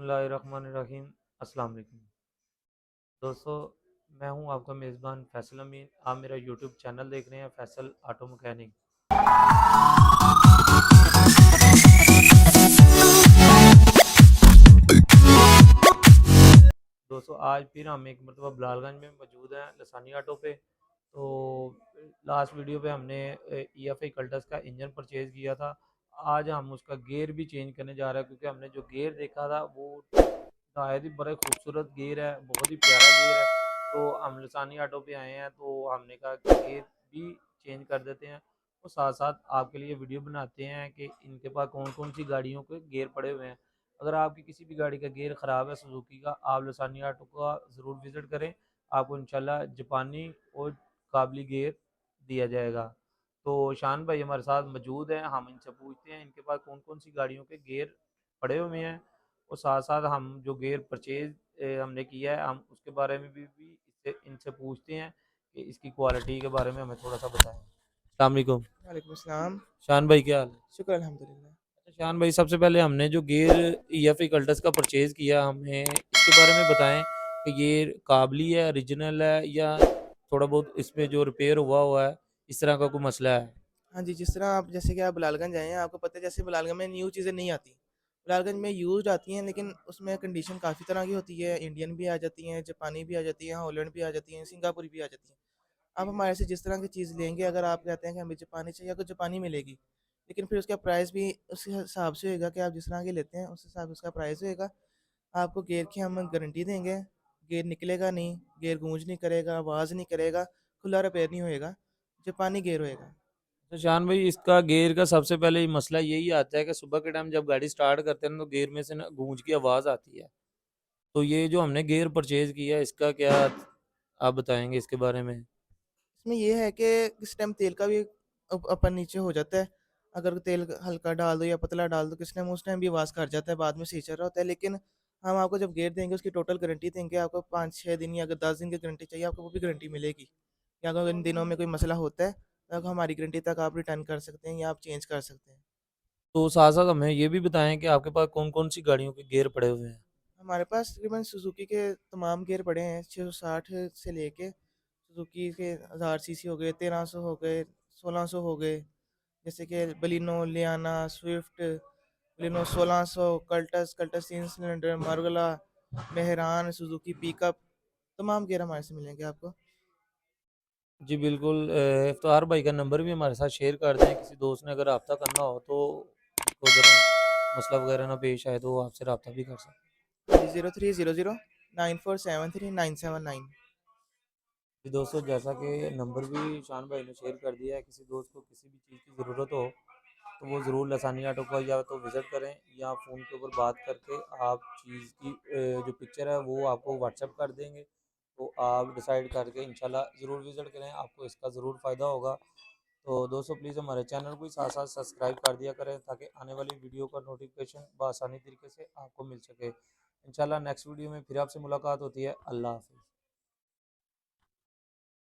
बिस्मिल्लाहिर्रहमानिर्रहीम। अस्सलाम वालेकुम दोस्तों, मैं हूं आपका मेज़बान फ़ैसल अमीन। आप मेरा यूट्यूब चैनल देख रहे हैं फ़ैसल ऑटो मैकेनिक। दोस्तों, आज फिर हम एक मरतबा बिलालगंज में मौजूद हैं लसानी ऑटो पे। तो लास्ट वीडियो पे हमने EFI कल्टस का इंजन परचेज़ किया था। आज हम उसका गियर भी चेंज करने जा रहे हैं, क्योंकि हमने जो गियर देखा था वो शायद ही बड़ा खूबसूरत गियर है, बहुत ही प्यारा गियर है। तो हम लसानी ऑटो पे आए हैं, तो हमने कहा कि गियर भी चेंज कर देते हैं और साथ साथ आपके लिए वीडियो बनाते हैं कि इनके पास कौन कौन सी गाड़ियों के गियर पड़े हुए हैं। अगर आपकी किसी भी गाड़ी का गियर ख़राब है सुजुकी का, आप लसानी ऑटो का ज़रूर विज़िट करें। आपको इंशाल्लाह जापानी और काबली गियर दिया जाएगा। तो शान भाई हमारे साथ मौजूद हैं, हम इनसे पूछते हैं इनके पास कौन कौन सी गाड़ियों के गियर पड़े हुए हैं और साथ साथ हम जो गियर परचेज हमने किया है हम उसके बारे में भी इससे इनसे पूछते हैं कि इसकी क्वालिटी के बारे में हमें थोड़ा सा बताएं। अस्सलाम वालेकुम। वालेकुम अस्सलाम। शान भाई क्या हाल है? शुक्र अल्हम्दुलिल्लाह। अच्छा शान भाई, सबसे पहले हमने जो गियर EFI कल्टस का परचेज़ किया, हमें इसके बारे में बताएं कि ये काबली है, ओरिजिनल है, या थोड़ा बहुत इसमें जो रिपेयर हुआ हुआ है, इस तरह का कोई मसला है? हाँ जी, जिस तरह आप जैसे कि आप बिलालगंज आए हैं, आपको पता है जैसे बिलालगंज में न्यू चीज़ें नहीं आती। बिलालगंज में यूज़्ड आती हैं, लेकिन उसमें कंडीशन काफ़ी तरह की होती है। इंडियन भी आ जाती हैं, जापानी भी आ जाती हैं, हॉलैंड भी आ जाती हैं, सिंगापुरी भी आ जाती हैं। आप हमारे से जिस तरह की चीज़ लेंगे, अगर आप कहते हैं कि हमें जापानी चाहिए, तो जापानी मिलेगी। लेकिन फिर उसका प्राइस भी उस हिसाब से होएगा कि आप जिस तरह की लेते हैं, उस हिसाब से उसका प्राइस होएगा। आपको गियर की हम गारंटी देंगे, गियर निकलेगा नहीं, गियर गूंज नहीं करेगा, आवाज़ नहीं करेगा, खुला रिपेयर नहीं होएगा, जापानी गियर होएगा। तो शान भाई, इसका गियर का सबसे पहले ही मसला यही आता है कि सुबह के टाइम जब गाड़ी स्टार्ट करते हैं ना, तो गियर में से ना गूंज की आवाज़ आती है। तो ये जो हमने गियर परचेज़ किया, इसका क्या आप बताएँगे इसके बारे में? इसमें ये है कि किस टाइम तेल का भी ऊपर नीचे हो जाता है। अगर तेल हल्का डाल दो या पतला डाल दो, किस टाइम उस टाइम भी आवाज़ कर जाता है, बाद में सही चल रहा होता है। लेकिन हम आपको जब गियर देंगे, उसकी टोटल गारंटी देंगे। आपको 5-6 दिन या अगर 10 दिन की गारंटी चाहिए, आपको वो भी गारंटी मिलेगी। या अगर इन दिनों में कोई मसला होता है, तब हमारी गारंटी तक आप रिटर्न कर सकते हैं या आप चेंज कर सकते हैं। तो साथ-साथ हमें ये भी बताएँ कि आपके पास कौन-कौन सी गाड़ियों के गियर पड़े हुए हैं? हमारे पास तकरीबन सुज़ुकी के तमाम गियर पड़े हैं, 660 से लेके सुज़ुकी के 1000 सीसी हो गए, 1300 हो गए, 1600 हो गए। जैसे कि Baleno, Liana, Swift, Baleno 1600, Cultus, Cultus 3 cylinder, Margalla, Mehran, Suzuki pickup, तमाम गियर हमारे से मिलेंगे आपको। जी बिल्कुल, इफ्तार भाई का नंबर भी हमारे साथ शेयर कर दें, किसी दोस्त ने अगर राब्ता करना हो तो उसको ज़रा मसला वगैरह ना पेश आए तो वो आपसे राब्ता भी कर सकते हैं। हाँ जी, 03009473 979। जी दोस्तों, जैसा कि नंबर भी शान भाई ने शेयर कर दिया है, किसी दोस्त को किसी भी चीज़ की ज़रूरत हो तो वो ज़रूर लसानी ऑटो को या तो विज़िट करें या फ़ोन के ऊपर बात करके आप चीज़ की जो पिक्चर है वो आपको व्हाट्सएप कर देंगे। तो आप डिसाइड करके इंशाल्लाह ज़रूर विज़िट करें, आपको इसका ज़रूर फ़ायदा होगा। तो दोस्तों, प्लीज़ हमारे चैनल को साथ साथ सब्सक्राइब कर दिया करें, ताकि आने वाली वीडियो का नोटिफिकेशन बआसानी तरीके से आपको मिल सके। इंशाल्लाह नेक्स्ट वीडियो में फिर आपसे मुलाकात होती है। अल्लाह हाफ़िज़।